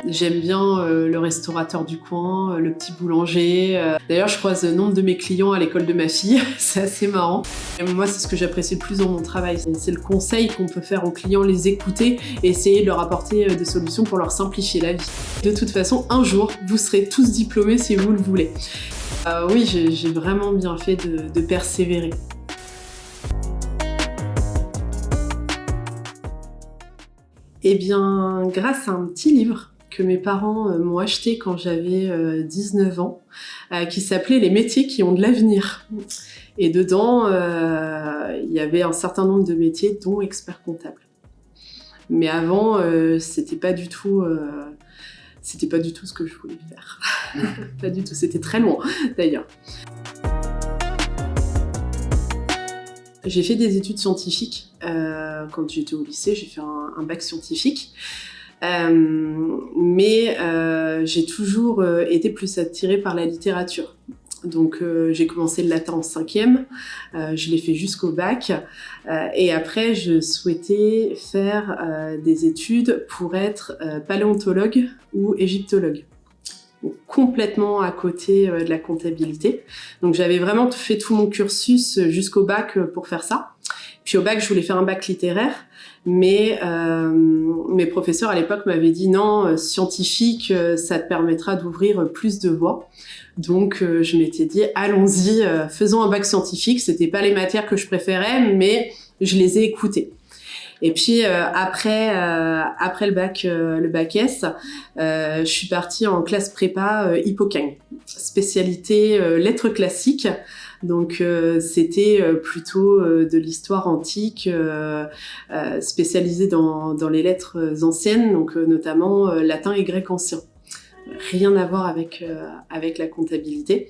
J'aime bien le restaurateur du coin, le petit boulanger. D'ailleurs, je croise le nombre de mes clients à l'école de ma fille. C'est assez marrant. Et moi, c'est ce que j'apprécie le plus dans mon travail. C'est le conseil qu'on peut faire aux clients, les écouter et essayer de leur apporter des solutions pour leur simplifier la vie. De toute façon, un jour, vous serez tous diplômés si vous le voulez. Oui, j'ai vraiment bien fait de persévérer. Eh bien, grâce à un petit livre que mes parents m'ont acheté quand j'avais 19 ans, qui s'appelait « Les métiers qui ont de l'avenir ». Et dedans, il y avait un certain nombre de métiers, dont expert comptable. Mais avant, c'était pas du tout ce que je voulais faire. Pas du tout, c'était très loin d'ailleurs. J'ai fait des études scientifiques. Quand j'étais au lycée, j'ai fait un bac scientifique. Mais j'ai toujours été plus attirée par la littérature. Donc j'ai commencé le latin en 5e, je l'ai fait jusqu'au bac. Et après, je souhaitais faire des études pour être paléontologue ou égyptologue. Donc, complètement à côté de la comptabilité. Donc j'avais vraiment fait tout mon cursus jusqu'au bac pour faire ça. Puis au bac, je voulais faire un bac littéraire, mais mes professeurs à l'époque m'avaient dit non, scientifique, ça te permettra d'ouvrir plus de voies. Donc je m'étais dit allons-y, faisons un bac scientifique. C'était pas les matières que je préférais, mais je les ai écoutées. Et puis après le bac S, je suis partie en classe prépa Hippocagne, spécialité lettres classiques. Donc c'était plutôt de l'histoire antique, spécialisée dans les lettres anciennes, donc notamment latin et grec ancien. Rien à voir avec la comptabilité.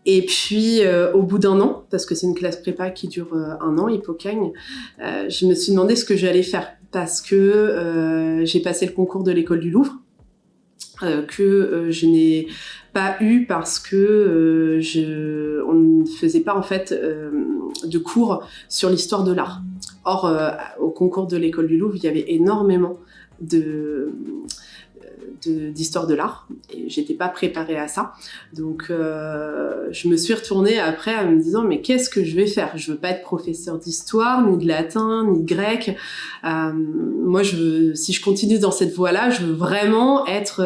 Et puis, au bout d'un an, parce que c'est une classe prépa qui dure 1 an, Hippocagne, je me suis demandé ce que j'allais faire. Parce que j'ai passé le concours de l'école du Louvre, que je n'ai pas eu parce que on ne faisait pas en fait de cours sur l'histoire de l'art. Or, au concours de l'école du Louvre, il y avait énormément d'histoire de l'art et j'étais pas préparée à ça, donc je me suis retournée après en me disant mais qu'est-ce que je vais faire? Je veux pas être professeur d'histoire, ni de latin, ni de grec. Moi si je continue dans cette voie-là, je veux vraiment être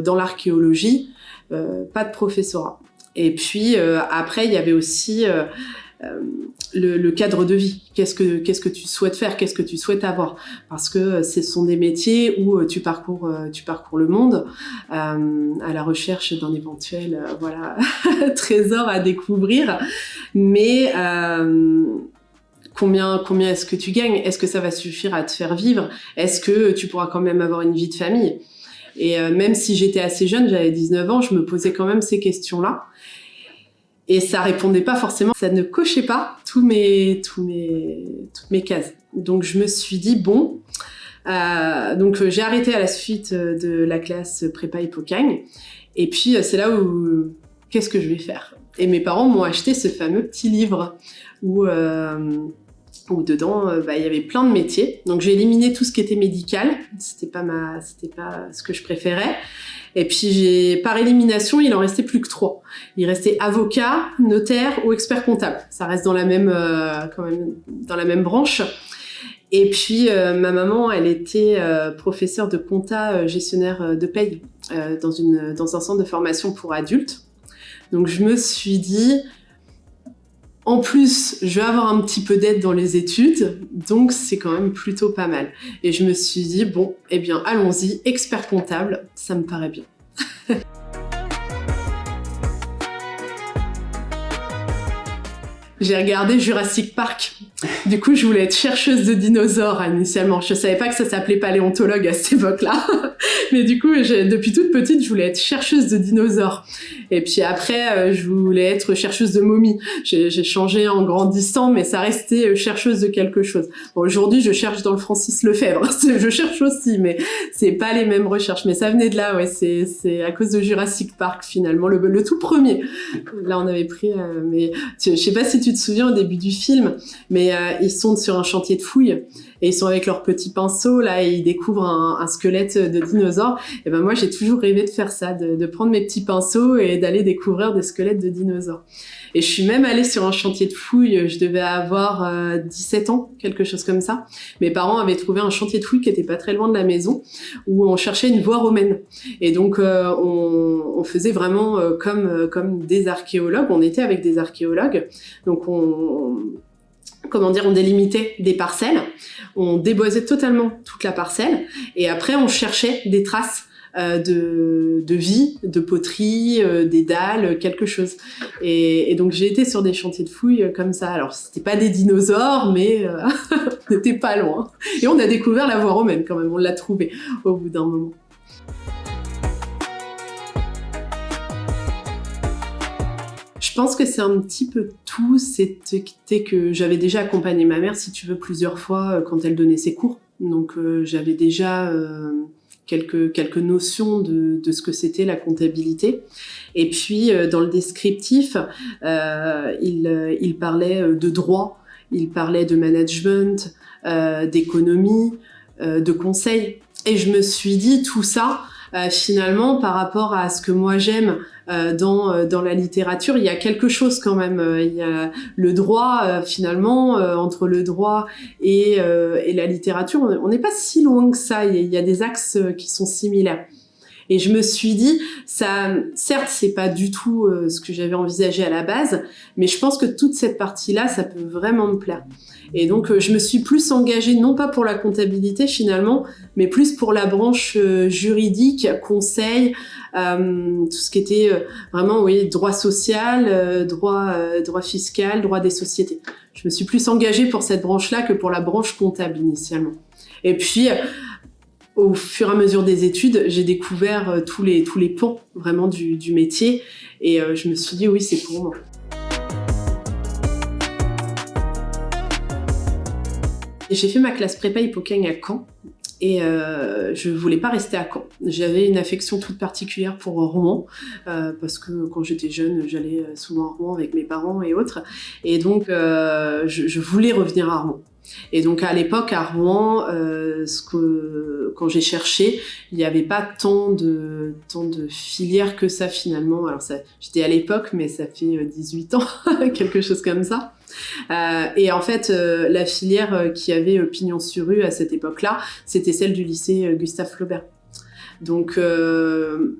dans l'archéologie, pas de professorat. Et puis après il y avait aussi le cadre de vie. Qu'est-ce que tu souhaites faire? Qu'est-ce que tu souhaites avoir? Parce que ce sont des métiers où tu parcours le monde à la recherche d'un éventuel trésor à découvrir. Mais combien est-ce que tu gagnes? Est-ce que ça va suffire à te faire vivre? Est-ce que tu pourras quand même avoir une vie de famille? Et même si j'étais assez jeune, j'avais 19 ans, je me posais quand même ces questions-là. Et ça répondait pas forcément, ça ne cochait pas toutes mes cases. Donc je me suis dit bon, donc j'ai arrêté à la suite de la classe prépa Hippocagne. Et puis c'est là où qu'est-ce que je vais faire? Et mes parents m'ont acheté ce fameux petit livre où dedans il y avait plein de métiers. Donc j'ai éliminé tout ce qui était médical, c'était pas ce que je préférais. Et puis par élimination, il en restait plus que 3. Il restait avocat, notaire ou expert comptable. Ça reste dans la même quand même dans la même branche. Et puis ma maman, elle était professeure de compta, gestionnaire de paye dans un centre de formation pour adultes. Donc je me suis dit en plus, je vais avoir un petit peu d'aide dans les études, donc c'est quand même plutôt pas mal. Et je me suis dit, bon, eh bien, allons-y, expert comptable, ça me paraît bien. J'ai regardé Jurassic Park. Du coup, je voulais être chercheuse de dinosaures initialement. Je savais pas que ça s'appelait paléontologue à cette époque-là. Mais du coup, depuis toute petite, je voulais être chercheuse de dinosaures. Et puis après, je voulais être chercheuse de momies. J'ai changé en grandissant, mais ça restait chercheuse de quelque chose. Bon, aujourd'hui, je cherche dans le Francis Lefebvre. Je cherche aussi, mais c'est pas les mêmes recherches. Mais ça venait de là, ouais. C'est à cause de Jurassic Park, finalement. Le tout premier. Là, on avait pris, mais je sais pas si tu tu te souviens au début du film, mais ils sont sur un chantier de fouilles et ils sont avec leurs petits pinceaux là et ils découvrent un squelette de dinosaure. Et ben moi j'ai toujours rêvé de faire ça, de prendre mes petits pinceaux et d'aller découvrir des squelettes de dinosaures. Et je suis même allée sur un chantier de fouilles, je devais avoir 17 ans, quelque chose comme ça. Mes parents avaient trouvé un chantier de fouilles qui était pas très loin de la maison, où on cherchait une voie romaine. Et donc on faisait vraiment comme des archéologues, on était avec des archéologues, donc on délimitait des parcelles, on déboisait totalement toute la parcelle, et après on cherchait des traces de vie, de poterie, des dalles, quelque chose. Et donc j'ai été sur des chantiers de fouilles comme ça. Alors c'était pas des dinosaures, mais on n'était pas loin. Et on a découvert la voie romaine quand même, on l'a trouvée au bout d'un moment. Je pense que c'est un petit peu tout. C'était que j'avais déjà accompagné ma mère, si tu veux, plusieurs fois quand elle donnait ses cours. Donc j'avais déjà quelques notions de ce que c'était la comptabilité. Et puis dans le descriptif, il parlait de droit, il parlait de management, d'économie, de conseil. Et je me suis dit tout ça, finalement, par rapport à ce que moi j'aime dans la littérature, il y a quelque chose quand même. Il y a le droit, finalement, entre le droit et la littérature, on n'est pas si loin que ça. Il y a des axes qui sont similaires. Et je me suis dit, ça, certes, c'est pas du tout ce que j'avais envisagé à la base, mais je pense que toute cette partie-là, ça peut vraiment me plaire. Et donc, je me suis plus engagée, non pas pour la comptabilité finalement, mais plus pour la branche juridique, conseil, tout ce qui était vraiment, oui, droit social, droit fiscal, droit des sociétés. Je me suis plus engagée pour cette branche-là que pour la branche comptable initialement. Et puis, au fur et à mesure des études, j'ai découvert tous les pans vraiment du métier et je me suis dit oui, c'est pour moi. J'ai fait ma classe prépa Hippocagne à Caen et je voulais pas rester à Caen. J'avais une affection toute particulière pour Rouen parce que quand j'étais jeune, j'allais souvent à Rouen avec mes parents et autres et donc je voulais revenir à Rouen. Et donc à l'époque à Rouen, quand j'ai cherché, il n'y avait pas tant de filières que ça finalement. Alors ça, j'étais à l'époque, mais ça fait 18 ans, quelque chose comme ça. Et en fait, la filière qui avait pignon sur rue à cette époque-là, c'était celle du lycée Gustave Flaubert. Donc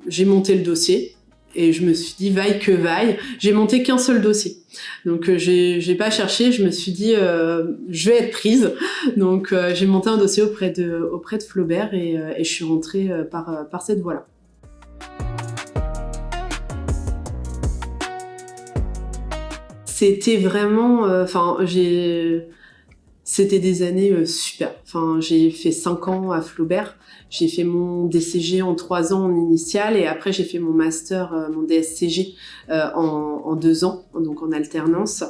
j'ai monté le dossier. Et je me suis dit, vaille que vaille, j'ai monté qu'un seul dossier. Donc j'ai pas cherché, je me suis dit, je vais être prise. Donc j'ai monté un dossier auprès de Flaubert et je suis rentrée par cette voie-là. C'était vraiment, c'était des années super. Enfin, j'ai fait 5 ans à Flaubert. J'ai fait mon DCG en 3 ans en initial et après j'ai fait mon master, mon DSCG en 2 ans, donc en alternance.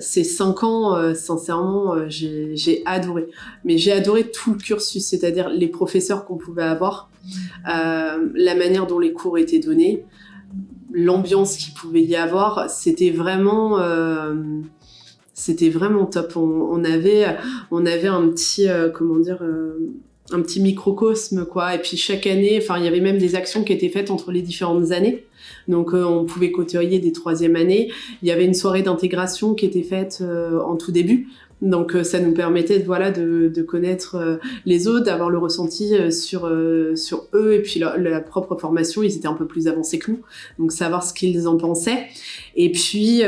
Ces 5 ans, sincèrement, j'ai adoré. Mais j'ai adoré tout le cursus, c'est-à-dire les professeurs qu'on pouvait avoir, la manière dont les cours étaient donnés, l'ambiance qu'il pouvait y avoir. C'était vraiment top. On avait un petit, un petit microcosme, quoi. Et puis chaque année, enfin, il y avait même des actions qui étaient faites entre les différentes années. Donc, on pouvait côtoyer des 3e années. Il y avait une soirée d'intégration qui était faite en tout début. Donc, ça nous permettait, de connaître les autres, d'avoir le ressenti sur eux et puis leur propre formation. Ils étaient un peu plus avancés que nous. Donc, savoir ce qu'ils en pensaient. Et puis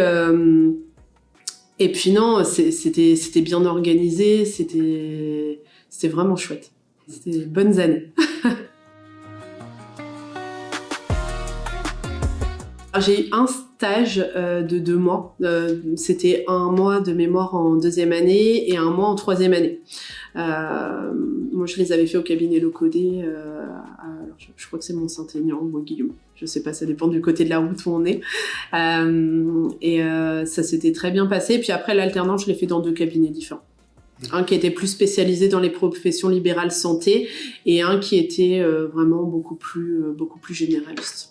non, c'était bien organisé. C'était vraiment chouette. C'était des bonnes années. J'ai eu un stage de 2 mois. C'était 1 mois de mémoire en 2e année et 1 mois en 3e année. Moi, je les avais fait au cabinet Locodé. Je crois que c'est Mont-Saint-Aignan ou Guillaume. Je sais pas, ça dépend du côté de la route où on est. Ça s'était très bien passé. Puis après, l'alternance, je l'ai fait dans 2 cabinets différents. Un qui était plus spécialisé dans les professions libérales santé et un qui était vraiment beaucoup plus généraliste.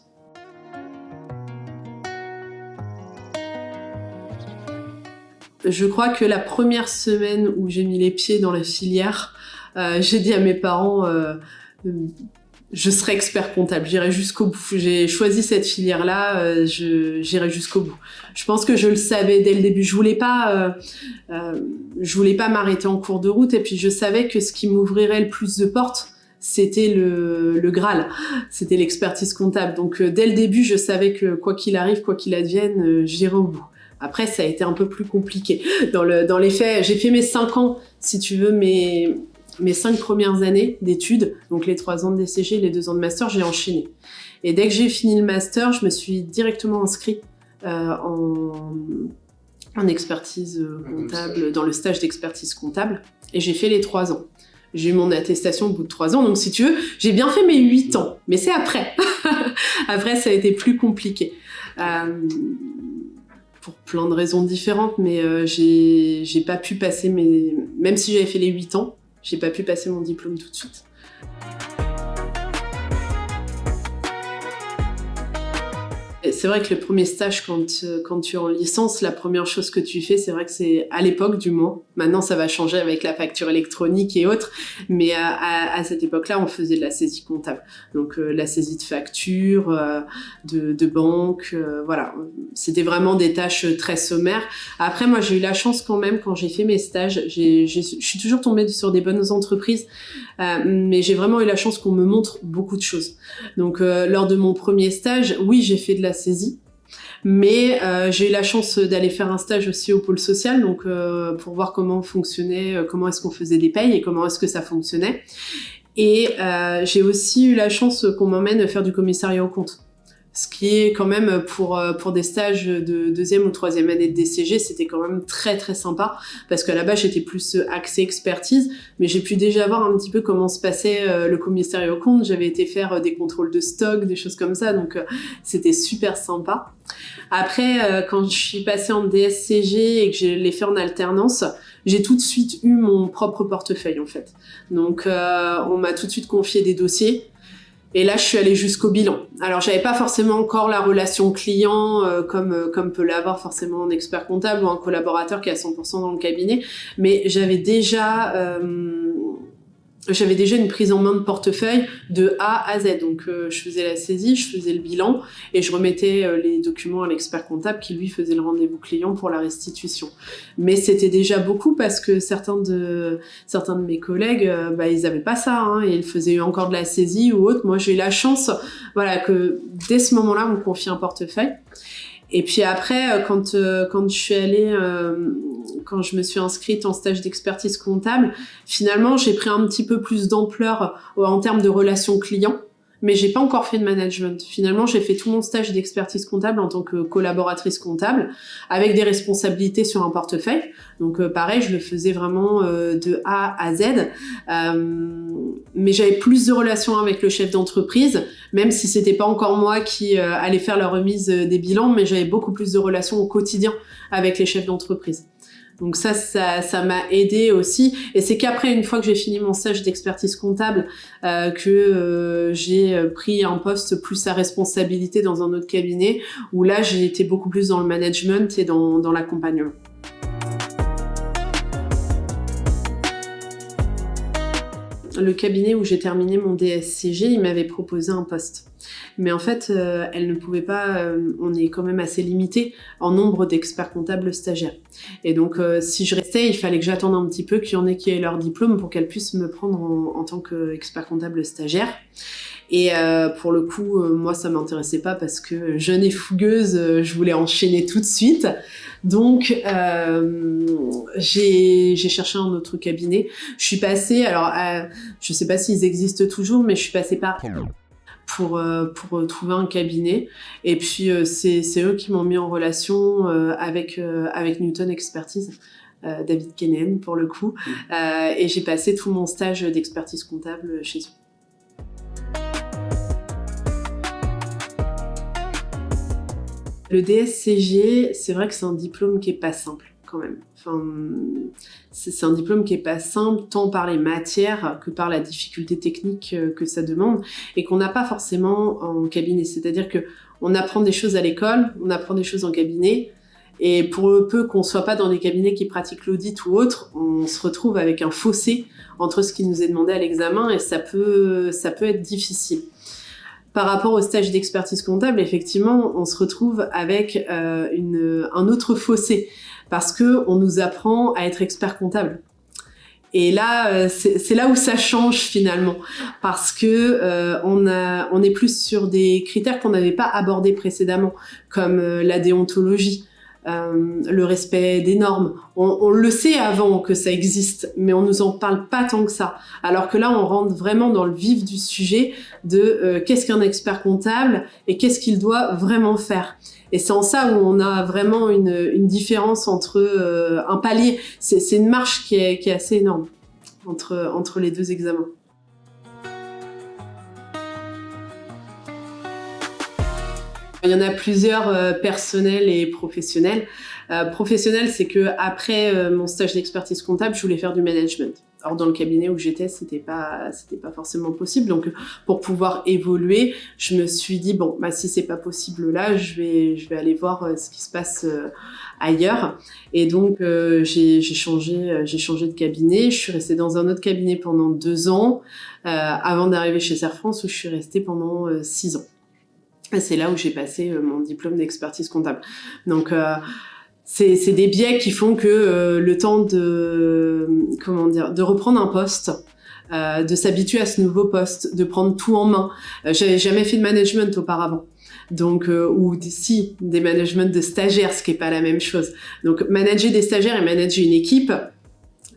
Je crois que la première semaine où j'ai mis les pieds dans la filière, j'ai dit à mes parents je serai expert comptable, j'irai jusqu'au bout. J'ai choisi cette filière-là, j'irai jusqu'au bout. Je pense que je le savais dès le début. Je voulais pas m'arrêter en cours de route. Et puis je savais que ce qui m'ouvrirait le plus de portes, c'était le Graal, c'était l'expertise comptable. Donc dès le début, je savais que quoi qu'il arrive, quoi qu'il advienne, j'irai au bout. Après, ça a été un peu plus compliqué. Dans les faits, j'ai fait mes 5 ans, si tu veux, mes 5 premières années d'études, donc les 3 ans de DCG, les 2 ans de master, j'ai enchaîné. Et dès que j'ai fini le master, je me suis directement inscrite en expertise comptable, dans le stage d'expertise comptable, et j'ai fait les 3 ans. J'ai eu mon attestation au bout de 3 ans, donc si tu veux, j'ai bien fait mes 8 ans, mais c'est après. Après, ça a été plus compliqué. Pour plein de raisons différentes, mais j'ai pas pu passer même si j'avais fait les 8 ans, j'ai pas pu passer mon diplôme tout de suite. C'est vrai que le premier stage, quand tu es en licence, la première chose que tu fais, c'est vrai que c'est, à l'époque du moins, maintenant ça va changer avec la facture électronique et autres, mais à cette époque-là, on faisait de la saisie comptable. Donc la saisie de factures, de banque, voilà. C'était vraiment des tâches très sommaires. Après, moi, j'ai eu la chance quand même, quand j'ai fait mes stages, je suis toujours tombée sur des bonnes entreprises, mais j'ai vraiment eu la chance qu'on me montre beaucoup de choses. Donc lors de mon premier stage, oui, j'ai fait de la saisie, mais j'ai eu la chance d'aller faire un stage aussi au pôle social, donc pour voir comment fonctionnait, comment est-ce qu'on faisait des payes et comment est-ce que ça fonctionnait. Et j'ai aussi eu la chance qu'on m'emmène faire du commissariat aux comptes. Ce qui est quand même pour des stages de 2e ou 3e année de DCG, c'était quand même très très sympa, parce qu'à la base j'étais plus axée expertise, mais j'ai pu déjà voir un petit peu comment se passait le commissariat aux comptes. J'avais été faire des contrôles de stock, des choses comme ça, donc c'était super sympa. Après, quand je suis passée en DSCG et que je l'ai fait en alternance, j'ai tout de suite eu mon propre portefeuille en fait. Donc on m'a tout de suite confié des dossiers. Et là, je suis allée jusqu'au bilan. Alors, j'avais pas forcément encore la relation client comme peut l'avoir forcément un expert comptable ou un collaborateur qui est à 100% dans le cabinet, mais j'avais déjà une prise en main de portefeuille de A à Z. Donc, je faisais la saisie, je faisais le bilan et je remettais les documents à l'expert comptable qui, lui, faisait le rendez-vous client pour la restitution. Mais c'était déjà beaucoup parce que certains de mes collègues, ils avaient pas ça, hein, et ils faisaient encore de la saisie ou autre. Moi, j'ai eu la chance, voilà, que dès ce moment-là, on me confie un portefeuille. Et puis après, quand je suis allée, quand je me suis inscrite en stage d'expertise comptable, finalement, j'ai pris un petit peu plus d'ampleur en termes de relations clients, mais j'ai pas encore fait de management. Finalement, j'ai fait tout mon stage d'expertise comptable en tant que collaboratrice comptable, avec des responsabilités sur un portefeuille. Donc pareil, je le faisais vraiment de A à Z, mais j'avais plus de relations avec le chef d'entreprise, même si c'était pas encore moi qui allait faire la remise des bilans, mais j'avais beaucoup plus de relations au quotidien avec les chefs d'entreprise. Donc ça m'a aidé aussi. Et c'est qu'après, une fois que j'ai fini mon stage d'expertise comptable, que j'ai pris un poste plus à responsabilité dans un autre cabinet, où là, j'ai été beaucoup plus dans le management et dans l'accompagnement. Le cabinet où j'ai terminé mon DSCG, il m'avait proposé un poste. Mais en fait, elle ne pouvait pas, on est quand même assez limité en nombre d'experts comptables stagiaires. Et donc, si je restais, il fallait que j'attende un petit peu qu'il y en ait qui aient leur diplôme pour qu'elle puisse me prendre en tant qu'expert comptable stagiaire. Et pour le coup, moi, ça m'intéressait pas parce que jeune et fougueuse, je voulais enchaîner tout de suite. Donc, j'ai cherché un autre cabinet. Je suis passée, alors, je sais pas s'ils existent toujours, mais je suis passée par pour trouver un cabinet. Et puis, c'est eux qui m'ont mis en relation avec Newton Expertise. David Kennen pour le coup, et j'ai passé tout mon stage d'expertise comptable chez eux. Le DSCG, c'est vrai que c'est un diplôme qui est pas simple quand même. Enfin, c'est un diplôme qui est pas simple tant par les matières que par la difficulté technique que ça demande et qu'on n'a pas forcément en cabinet. C'est-à-dire que on apprend des choses à l'école, on apprend des choses en cabinet Et pour peu qu'on soit pas dans des cabinets qui pratiquent l'audit ou autre, on se retrouve avec un fossé entre ce qui nous est demandé à l'examen et ça peut être difficile. Par rapport au stage d'expertise comptable, effectivement, on se retrouve avec un autre fossé parce que on nous apprend à être expert comptable. Et là, c'est là où ça change finalement, parce que on est plus sur des critères qu'on n'avait pas abordés précédemment, comme la déontologie, le respect des normes. On le sait avant que ça existe, mais on nous en parle pas tant que ça. Alors que là, on rentre vraiment dans le vif du sujet de qu'est-ce qu'un expert comptable et qu'est-ce qu'il doit vraiment faire. Et c'est en ça où on a vraiment une différence entre un palier. C'est une marche qui est assez énorme entre les deux examens. Il y en a plusieurs, personnels et professionnels. Professionnel, c'est que après mon stage d'expertise comptable, je voulais faire du management. Alors dans le cabinet où j'étais, c'était pas forcément possible. Donc pour pouvoir évoluer, je me suis dit bon, bah si c'est pas possible là, je vais aller voir ce qui se passe ailleurs. Et donc j'ai changé de cabinet. Je suis restée dans un autre cabinet pendant 2 ans avant d'arriver chez Air France où je suis restée pendant 6 ans. Et c'est là où j'ai passé mon diplôme d'expertise comptable. Donc c'est des biais qui font que le temps de reprendre un poste, de s'habituer à ce nouveau poste, de prendre tout en main. J'avais jamais fait de management auparavant. Donc ou des managements de stagiaires, ce qui est pas la même chose. Donc manager des stagiaires et manager une équipe,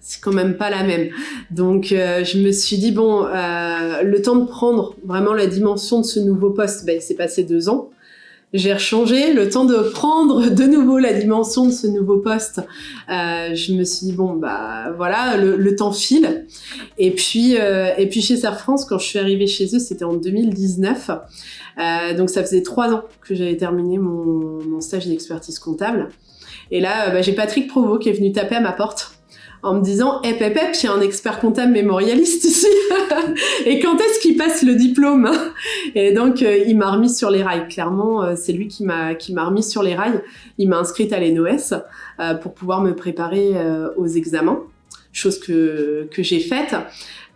c'est quand même pas la même. Donc je me suis dit bon, le temps de prendre vraiment la dimension de ce nouveau poste, c'est passé 2 ans. J'ai rechangé, le temps de prendre de nouveau la dimension de ce nouveau poste. Je me suis dit bon voilà, le temps file. Et puis chez Air France, quand je suis arrivée chez eux, c'était en 2019. Donc ça faisait 3 ans que j'avais terminé mon stage d'expertise comptable. Et là, j'ai Patrick Provost qui est venu taper à ma porte en me disant « il y a un expert comptable mémorialiste ici et quand est-ce qu'il passe le diplôme ?» Et donc, il m'a remis sur les rails. Clairement, c'est lui qui m'a remis sur les rails. Il m'a inscrite à l'ENOS pour pouvoir me préparer aux examens, chose que j'ai faite.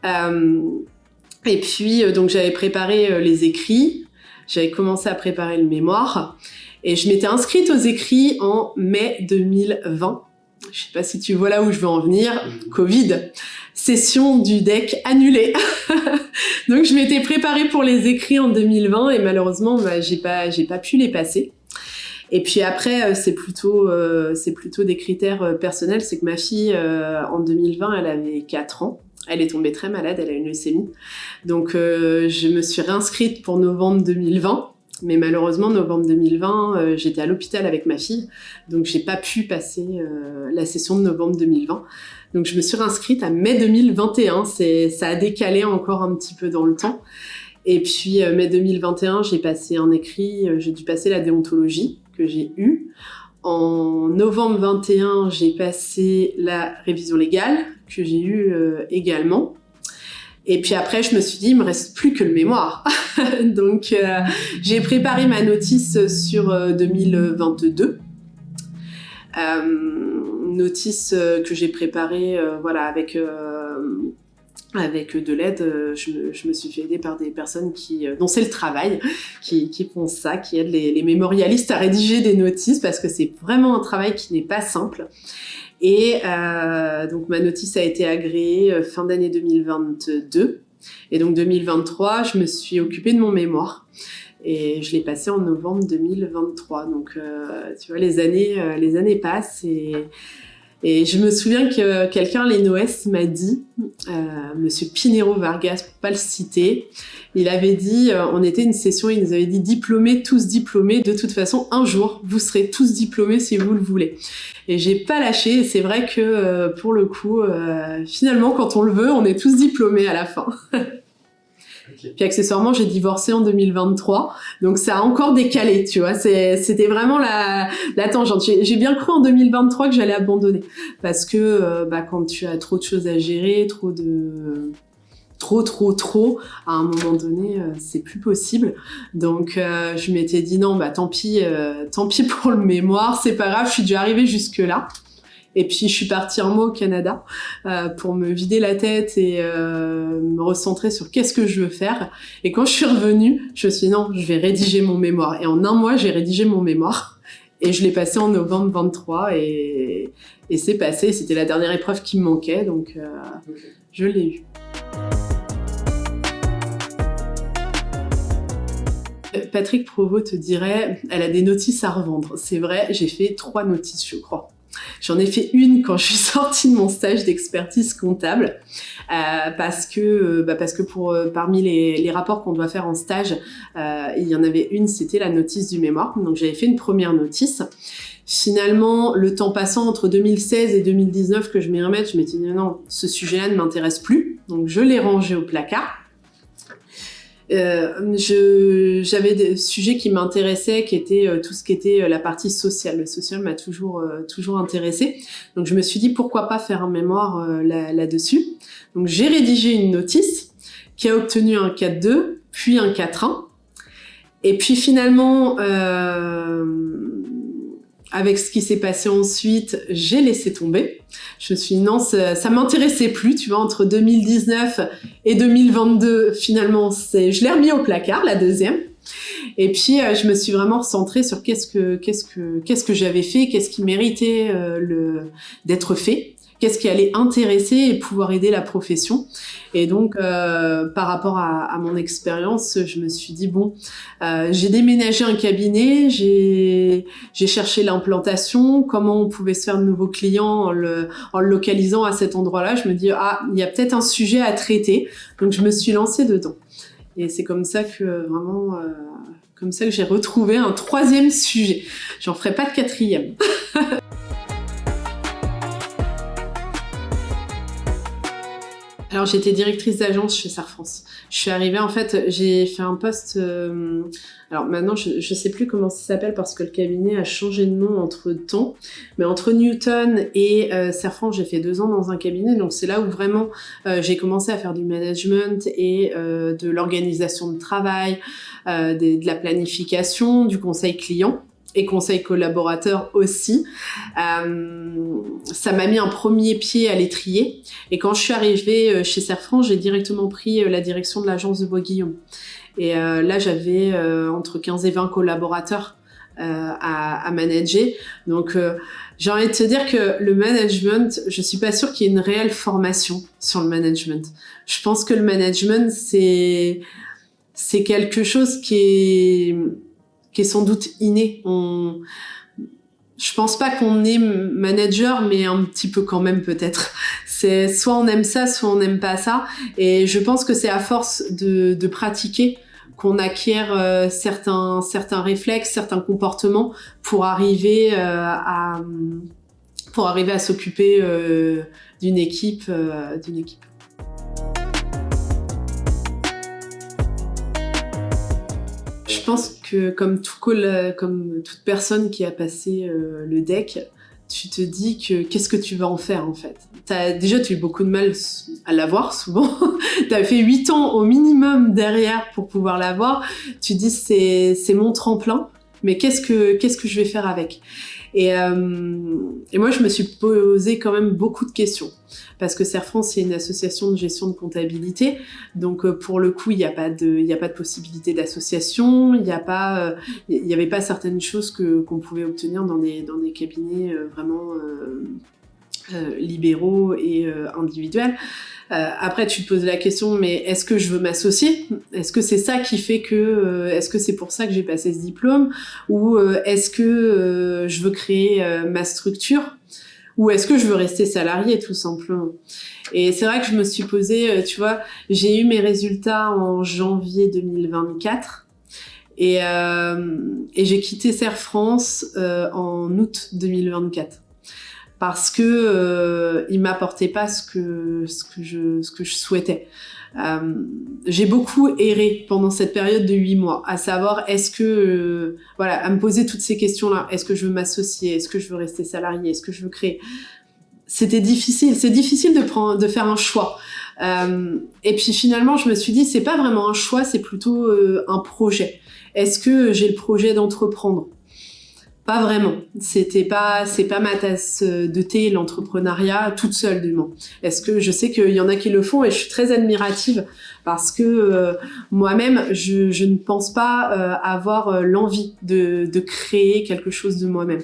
Et puis, donc, j'avais préparé les écrits, j'avais commencé à préparer le mémoire et je m'étais inscrite aux écrits en mai 2020. Je sais pas si tu vois là où je veux en venir. Covid. Session du DEC annulée. Donc, je m'étais préparée pour les écrits en 2020 et malheureusement, j'ai pas pu les passer. Et puis après, c'est plutôt des critères personnels. C'est que ma fille, en 2020, elle avait 4 ans. Elle est tombée très malade, elle a une leucémie. Donc, je me suis réinscrite pour novembre 2020. Mais malheureusement, novembre 2020, j'étais à l'hôpital avec ma fille, donc j'ai pas pu passer la session de novembre 2020. Donc je me suis réinscrite à mai 2021, ça a décalé encore un petit peu dans le temps. Et puis mai 2021, j'ai passé un écrit, j'ai dû passer la déontologie que j'ai eue. En novembre 21, j'ai passé la révision légale que j'ai eue également. Et puis après, je me suis dit, il me reste plus que le mémoire. Donc, j'ai préparé ma notice sur 2022. Notice que j'ai préparée, avec de l'aide. Je me suis fait aider par des personnes dont c'est le travail, qui font ça, qui aident les mémorialistes à rédiger des notices, parce que c'est vraiment un travail qui n'est pas simple. Et donc ma notice a été agréée fin d'année 2022. Et donc 2023, je me suis occupée de mon mémoire. Et je l'ai passé en novembre 2023. Donc tu vois, les années passent et je me souviens que quelqu'un à l'ENOS m'a dit, Monsieur Pinheiro Vargas, pour pas le citer, il avait dit, on était une session, il nous avait dit diplômés, tous diplômés, de toute façon, un jour, vous serez tous diplômés si vous le voulez. Et j'ai pas lâché, et c'est vrai que pour le coup, finalement, quand on le veut, on est tous diplômés à la fin. Okay. Puis accessoirement, j'ai divorcé en 2023, donc ça a encore décalé, tu vois. C'était vraiment la tangente. J'ai bien cru en 2023 que j'allais abandonner, parce que quand tu as trop de choses à gérer, trop de trop, à un moment donné, c'est plus possible. Donc, je m'étais dit non, tant pis pour le mémoire, c'est pas grave, je suis déjà arrivée jusque-là. Et puis, je suis partie un mois au Canada pour me vider la tête et me recentrer sur qu'est-ce que je veux faire. Et quand je suis revenue, je me suis dit non, je vais rédiger mon mémoire. Et en un mois, j'ai rédigé mon mémoire. Et je l'ai passé en novembre 23 et c'est passé. C'était la dernière épreuve qui me manquait, donc je l'ai eu. Patrick Provost te dirait, elle a des notices à revendre. C'est vrai, j'ai fait 3 notices, je crois. J'en ai fait une quand je suis sortie de mon stage d'expertise comptable, parce que parmi les rapports qu'on doit faire en stage, il y en avait une, c'était la notice du mémoire. Donc j'avais fait une première notice. Finalement, le temps passant entre 2016 et 2019 que je m'y remette, je m'étais dit non, ce sujet-là ne m'intéresse plus. Donc je l'ai rangé au placard. J'avais des sujets qui m'intéressaient, qui étaient tout ce qui était la partie sociale. Le social m'a toujours intéressée. Donc je me suis dit pourquoi pas faire un mémoire là-dessus. Donc j'ai rédigé une notice qui a obtenu un 4.2, puis un 4.1. Et puis finalement, avec ce qui s'est passé ensuite, j'ai laissé tomber. Je me suis dit non, ça m'intéressait plus, tu vois, entre 2019 et 2022, finalement, je l'ai remis au placard, la deuxième. Et puis, je me suis vraiment recentrée sur qu'est-ce que j'avais fait, qu'est-ce qui méritait d'être fait, qu'est-ce qui allait intéresser et pouvoir aider la profession. Et donc, par rapport à mon expérience, je me suis dit, bon, j'ai déménagé un cabinet, j'ai cherché l'implantation, comment on pouvait se faire de nouveaux clients en le localisant à cet endroit-là. Je me dis, il y a peut-être un sujet à traiter. Donc, je me suis lancée dedans. Et c'est comme ça que vraiment... comme ça que j'ai retrouvé un 3e sujet. J'en ferai pas de 4e. Alors, j'étais directrice d'agence chez Serre France. Je suis arrivée, en fait, j'ai fait un poste... alors maintenant, je sais plus comment ça s'appelle parce que le cabinet a changé de nom entre-temps. Mais entre Newton et Serre France, j'ai fait 2 ans dans un cabinet. Donc, c'est là où vraiment j'ai commencé à faire du management et de l'organisation de travail, de la planification, du conseil client. Et conseil collaborateur aussi. Ça m'a mis un premier pied à l'étrier. Et quand je suis arrivée chez Serre France, j'ai directement pris la direction de l'agence de Bois-Guillaume. Et là, j'avais entre 15 et 20 collaborateurs à manager. Donc, j'ai envie de te dire que le management, je suis pas sûre qu'il y ait une réelle formation sur le management. Je pense que le management, c'est quelque chose qui est sans doute inné. Je pense pas qu'on est manager, mais un petit peu quand même peut-être. C'est soit on aime ça, soit on n'aime pas ça. Et je pense que c'est à force de pratiquer qu'on acquiert certains réflexes, certains comportements pour arriver à s'occuper d'une équipe. Je pense que comme toute personne qui a passé le DEC, tu te dis que qu'est-ce que tu vas en faire en fait. Déjà, tu as eu beaucoup de mal à l'avoir souvent. Tu as fait 8 ans au minimum derrière pour pouvoir l'avoir. Tu te dis c'est mon tremplin, mais qu'est-ce que je vais faire avec ? Et moi, je me suis posé quand même beaucoup de questions. Parce que Serre France, c'est une association de gestion de comptabilité. Donc, pour le coup, il n'y a pas de possibilité d'association. Il n'y avait pas certaines choses qu'on pouvait obtenir dans des cabinets vraiment libéraux et individuels. Après, tu te poses la question, mais est-ce que je veux m'associer ? Est-ce que c'est ça qui fait que... est-ce que c'est pour ça que j'ai passé ce diplôme ? Ou est-ce que je veux créer ma structure ? Ou est-ce que je veux rester salariée, tout simplement ? Et c'est vrai que je me suis posé, tu vois, j'ai eu mes résultats en janvier 2024 et j'ai quitté Serre France en août 2024. Parce que il m'apportait pas ce que je souhaitais. J'ai beaucoup erré pendant cette période de 8 mois, à savoir est-ce que à me poser toutes ces questions-là, est-ce que je veux m'associer, est-ce que je veux rester salarié, est-ce que je veux créer. C'est difficile de faire un choix. Et puis finalement, je me suis dit, c'est pas vraiment un choix, c'est plutôt un projet. Est-ce que j'ai le projet d'entreprendre ? Pas vraiment. C'est pas ma tasse de thé, l'entrepreneuriat, toute seule du moins. Est-ce que je sais qu'il y en a qui le font et je suis très admirative parce que moi-même, je ne pense pas avoir l'envie de créer quelque chose de moi-même.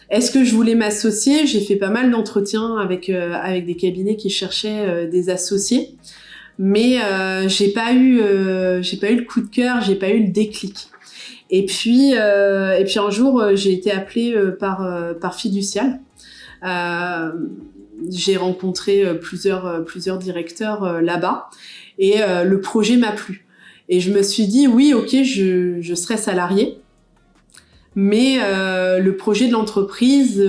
Est-ce que je voulais m'associer ? J'ai fait pas mal d'entretiens avec des cabinets qui cherchaient des associés, mais j'ai pas eu le coup de cœur, j'ai pas eu le déclic. Et puis un jour, j'ai été appelée par Fiducial. J'ai rencontré plusieurs directeurs là-bas et le projet m'a plu. Et je me suis dit, oui, ok, je serai salariée, mais le projet de l'entreprise,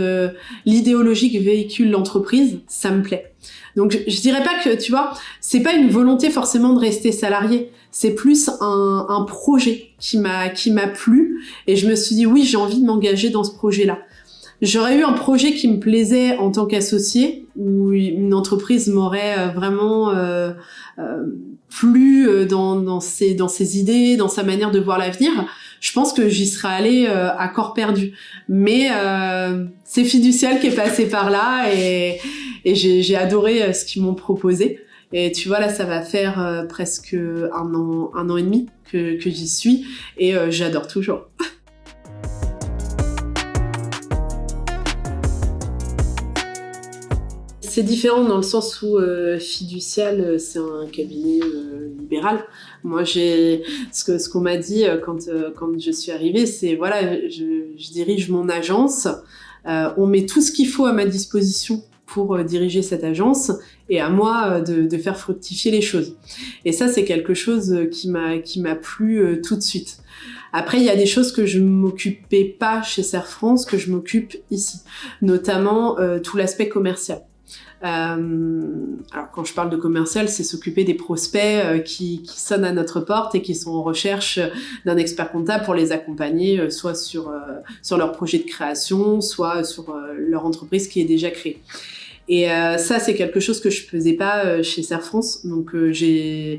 l'idéologie que véhicule l'entreprise, ça me plaît. Donc je dirais pas que, tu vois, c'est pas une volonté forcément de rester salarié, c'est plus un projet qui m'a plu et je me suis dit oui, j'ai envie de m'engager dans ce projet-là. J'aurais eu un projet qui me plaisait en tant qu'associé où une entreprise m'aurait vraiment plu dans ses idées, dans sa manière de voir l'avenir. Je pense que j'y serais allée à corps perdu. Mais c'est Fiducial qui est passé par là et j'ai adoré ce qu'ils m'ont proposé. Et tu vois, là, ça va faire presque un an et demi que j'y suis et j'adore toujours. C'est différent dans le sens où Fiducial, c'est un cabinet libéral. Moi, ce qu'on m'a dit quand je suis arrivée, c'est voilà, je dirige mon agence. On met tout ce qu'il faut à ma disposition pour diriger cette agence et à moi de faire fructifier les choses. Et ça, c'est quelque chose qui m'a plu tout de suite. Après, il y a des choses que je ne m'occupais pas chez Serre France, que je m'occupe ici, notamment tout l'aspect commercial. Alors quand je parle de commercial, c'est s'occuper des prospects qui sonnent à notre porte et qui sont en recherche d'un expert comptable pour les accompagner soit sur leur projet de création, soit sur leur entreprise qui est déjà créée. Et ça, c'est quelque chose que je faisais pas chez Serre France. Donc je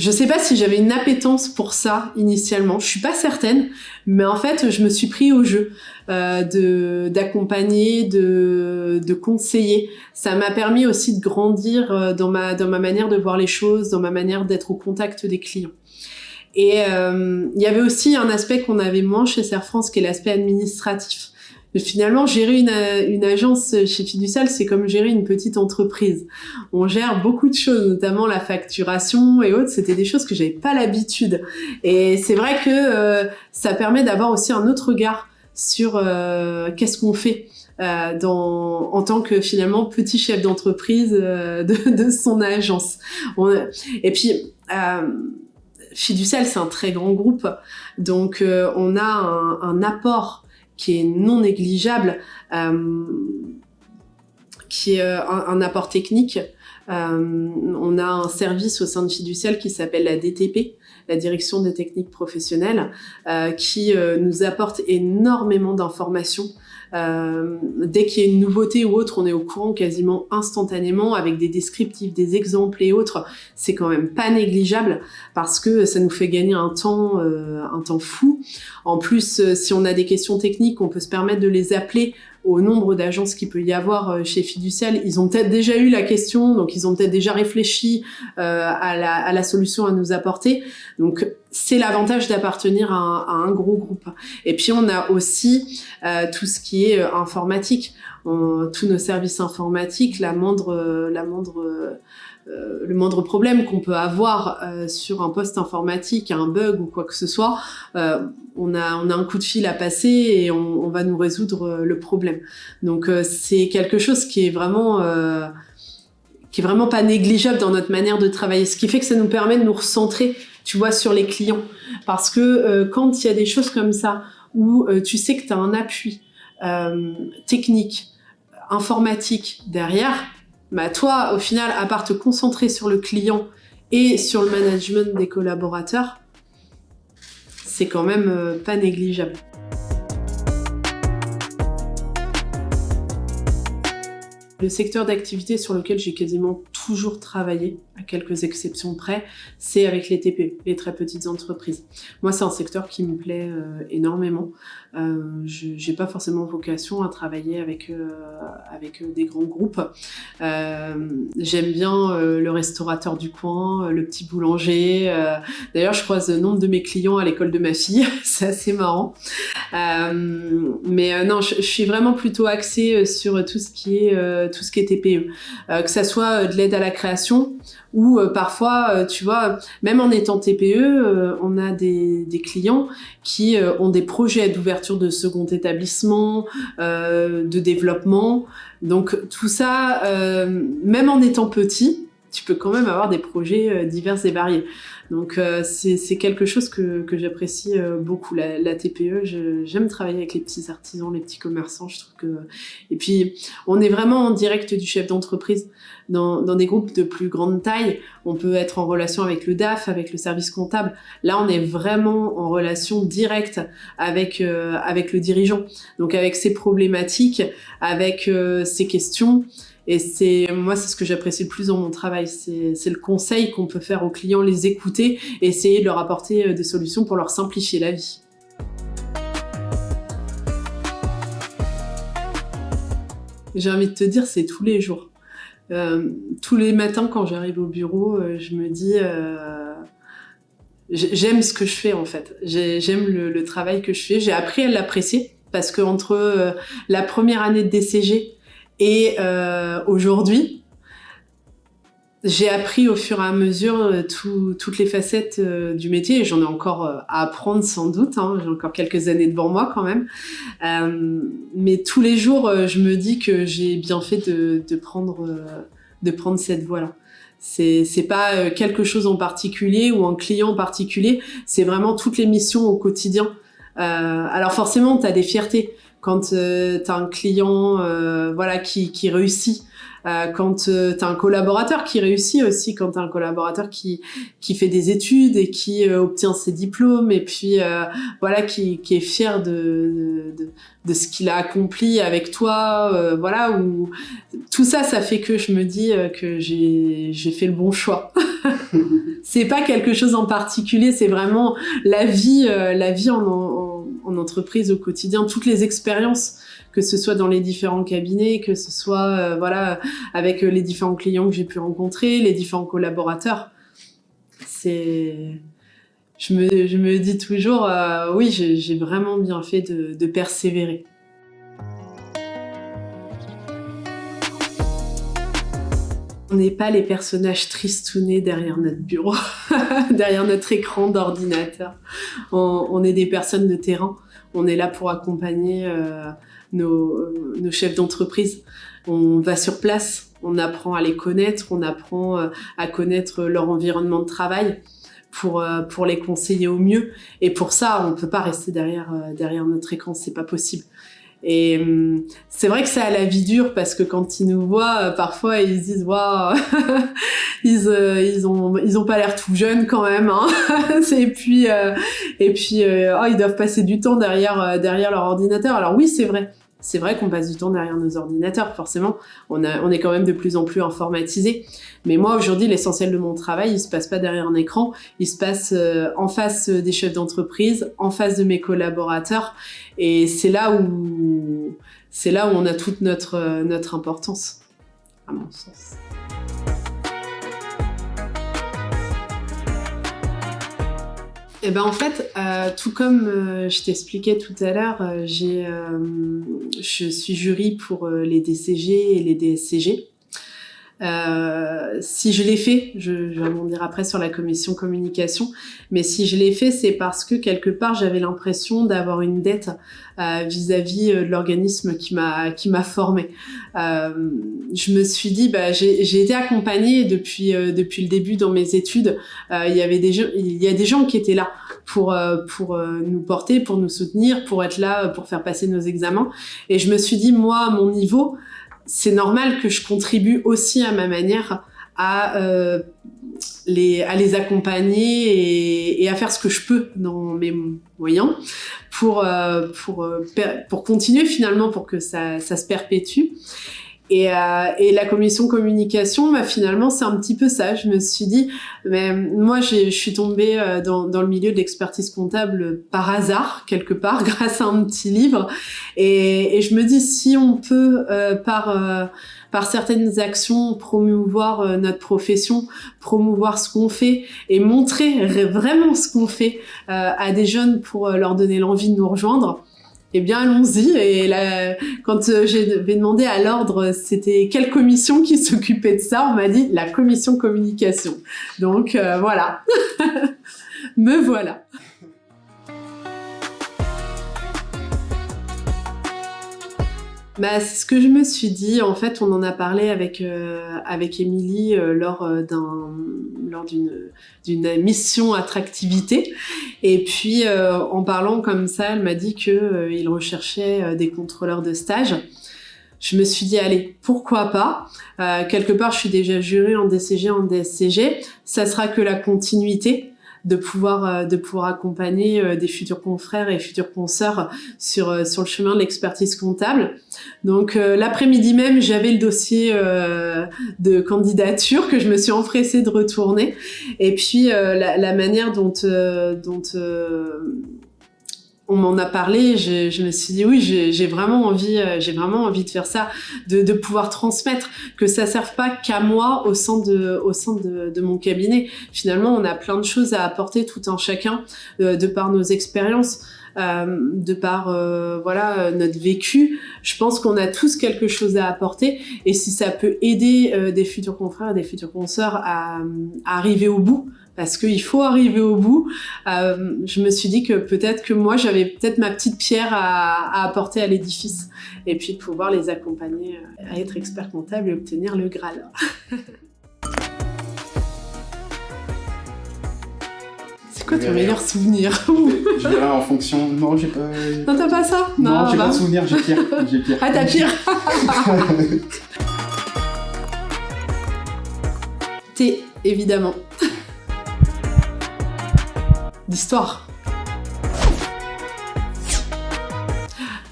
sais pas si j'avais une appétence pour ça initialement, je suis pas certaine, mais en fait je me suis pris au jeu d'accompagner, de conseiller. Ça m'a permis aussi de grandir dans ma manière de voir les choses, dans ma manière d'être au contact des clients. Et il y avait aussi un aspect qu'on avait moins chez Serre France, qui est l'aspect administratif. Finalement, gérer une agence chez Fiducial, c'est comme gérer une petite entreprise. On gère beaucoup de choses, notamment la facturation et autres. C'était des choses que j'avais pas l'habitude. Et c'est vrai que ça permet d'avoir aussi un autre regard sur qu'est-ce qu'on fait en tant que finalement petit chef d'entreprise de son agence. Et puis Fiducial, c'est un très grand groupe, donc on a un apport qui est non négligeable, qui est un apport technique. On a un service au sein de Fiducial qui s'appelle la DTP, la Direction des Techniques Professionnelles, qui nous apporte énormément d'informations. Dès qu'il y a une nouveauté ou autre, on est au courant quasiment instantanément avec des descriptifs, des exemples et autres. C'est quand même pas négligeable parce que ça nous fait gagner un temps fou. En plus, si on a des questions techniques, on peut se permettre de les appeler au nombre d'agences qu'il peut y avoir chez Fiducial. Ils ont peut-être déjà eu la question, donc ils ont peut-être déjà réfléchi à la solution à nous apporter. Donc c'est l'avantage d'appartenir à un gros groupe. Et puis on a aussi tout ce qui est informatique, tous nos services informatiques, le moindre problème qu'on peut avoir sur un poste informatique, un bug ou quoi que ce soit, on a un coup de fil à passer et on va nous résoudre le problème. Donc c'est quelque chose qui est vraiment pas négligeable dans notre manière de travailler, ce qui fait que ça nous permet de nous recentrer, tu vois, sur les clients. Parce que quand il y a des choses comme ça, où tu sais que tu as un appui technique, informatique derrière, bah toi, au final, à part te concentrer sur le client et sur le management des collaborateurs, c'est quand même pas négligeable. Le secteur d'activité sur lequel j'ai quasiment toujours travaillé, à quelques exceptions près, c'est avec les TPE, les très petites entreprises. Moi, c'est un secteur qui me plaît énormément. J'ai pas forcément vocation à travailler avec des grands groupes. J'aime bien le restaurateur du coin, le petit boulanger. D'ailleurs, je croise le nombre de mes clients à l'école de ma fille. C'est assez marrant. Non, je suis vraiment plutôt axée sur tout ce qui est TPE, que ça soit de l'aide à la création ou parfois, tu vois, même en étant TPE, on a des clients qui ont des projets d'ouverture de second établissement, de développement. Donc tout ça, même en étant petit, tu peux quand même avoir des projets divers et variés. Donc c'est quelque chose que j'apprécie beaucoup, la TPE. J'aime travailler avec les petits artisans, les petits commerçants. Je trouve que et puis on est vraiment en direct du chef d'entreprise. Dans des groupes de plus grande taille, on peut être en relation avec le DAF, avec le service comptable. Là, on est vraiment en relation directe avec le dirigeant. Donc avec ses problématiques, avec ses questions. Et c'est ce que j'apprécie le plus dans mon travail, c'est le conseil qu'on peut faire aux clients, les écouter et essayer de leur apporter des solutions pour leur simplifier la vie. J'ai envie de te dire, c'est tous les jours. Tous les matins quand j'arrive au bureau, je me dis j'aime ce que je fais en fait. J'aime le travail que je fais. J'ai appris à l'apprécier parce que entre la première année de DCG et aujourd'hui, j'ai appris au fur et à mesure toutes les facettes du métier, et j'en ai encore à apprendre sans doute, hein, j'ai encore quelques années devant moi quand même. Mais tous les jours, je me dis que j'ai bien fait de prendre cette voie-là. C'est pas quelque chose en particulier ou un client en particulier, c'est vraiment toutes les missions au quotidien. Alors forcément, t'as des fiertés quand t'as un client qui réussit. Quand t'as un collaborateur qui réussit aussi, quand t'as un collaborateur qui fait des études et qui obtient ses diplômes et puis qui est fier de ce qu'il a accompli avec toi, ou tout ça fait que je me dis que j'ai fait le bon choix. C'est pas quelque chose en particulier, c'est vraiment la vie en entreprise au quotidien, toutes les expériences, que ce soit dans les différents cabinets, que ce soit avec les différents clients que j'ai pu rencontrer, les différents collaborateurs. Je me dis toujours, oui, j'ai vraiment bien fait de persévérer. On n'est pas les personnages tristounés derrière notre bureau, derrière notre écran d'ordinateur. On est des personnes de terrain. On est là pour accompagner nos chefs d'entreprise. On va sur place, on apprend à les connaître, on apprend à connaître leur environnement de travail pour les conseiller au mieux. Et pour ça, on peut pas rester derrière notre écran, c'est pas possible. Et c'est vrai que ça a la vie dure parce que quand ils nous voient, parfois ils se disent waouh, ils ont pas l'air tout jeunes quand même, hein. Et puis ils doivent passer du temps derrière leur ordinateur. Alors oui, c'est vrai qu'on passe du temps derrière nos ordinateurs, forcément. On est quand même de plus en plus informatisé. Mais moi, aujourd'hui, l'essentiel de mon travail, il se passe pas derrière un écran. Il se passe en face des chefs d'entreprise, en face de mes collaborateurs. Et c'est là où on a toute notre importance, à mon sens. Eh ben en fait, tout comme je t'expliquais tout à l'heure, je suis jury pour les DCG et les DSCG. Si je l'ai fait, je vais rebondir après sur la commission communication, mais si je l'ai fait, c'est parce que quelque part j'avais l'impression d'avoir une dette vis-à-vis de l'organisme qui m'a formée. Je me suis dit, j'ai été accompagnée depuis le début dans mes études. Il y a des gens qui étaient là pour nous porter, pour nous soutenir, pour être là, pour faire passer nos examens. Et je me suis dit, moi, à mon niveau, c'est normal que je contribue aussi à ma manière à les accompagner et à faire ce que je peux dans mes moyens pour continuer finalement, pour que ça se perpétue. Et la commission communication, finalement, c'est un petit peu ça. Je me suis dit, mais moi, je suis tombée dans le milieu de l'expertise comptable par hasard, quelque part, grâce à un petit livre. Et je me dis, si on peut, par certaines actions, promouvoir notre profession, promouvoir ce qu'on fait et montrer vraiment ce qu'on fait à des jeunes pour leur donner l'envie de nous rejoindre, eh bien, allons-y. Et là, quand j'ai demandé à l'ordre, c'était quelle commission qui s'occupait de ça, on m'a dit la commission communication. Donc, voilà. Me voilà. C'est ce que je me suis dit. En fait, on en a parlé avec Émilie lors d'une mission attractivité. Et puis, en parlant comme ça, elle m'a dit qu'il recherchait des contrôleurs de stage. Je me suis dit, allez, pourquoi pas ? Quelque part, je suis déjà jurée en DCG, en DSCG. Ça sera que la continuité de pouvoir accompagner des futurs confrères et futures consoeurs sur le chemin de l'expertise comptable. Donc l'après-midi même, j'avais le dossier de candidature que je me suis empressée de retourner. Et puis la manière dont on m'en a parlé, je me suis dit oui, j'ai vraiment envie de faire ça, de pouvoir transmettre, que ça serve pas qu'à moi au sein de mon cabinet. Finalement, on a plein de choses à apporter tout un chacun, de par nos expériences, de par notre vécu. Je pense qu'on a tous quelque chose à apporter, et si ça peut aider des futurs confrères et des futures consoeurs à arriver au bout, parce qu'il faut arriver au bout. Je me suis dit que peut-être que moi, j'avais peut-être ma petite pierre à apporter à l'édifice, et puis de pouvoir les accompagner à être expert comptable et obtenir le Graal. C'est quoi ton meilleur souvenir? Je dirais en fonction... Non, j'ai pas... Non, t'as pas ça? Non, j'ai pas de souvenir, j'ai pire. Ah, t'as pire. Thé, évidemment. D'histoire.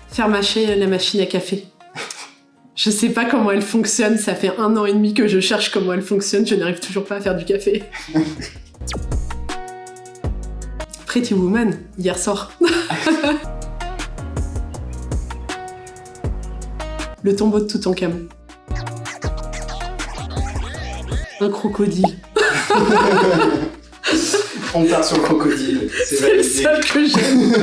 Faire marcher la machine à café. Je sais pas comment elle fonctionne, ça fait 1 an et demi que je cherche comment elle fonctionne, je n'arrive toujours pas à faire du café. Pretty Woman, hier soir. Le tombeau de Toutankhamon. Un crocodile. On part sur le crocodile. C'est le seul que j'aime.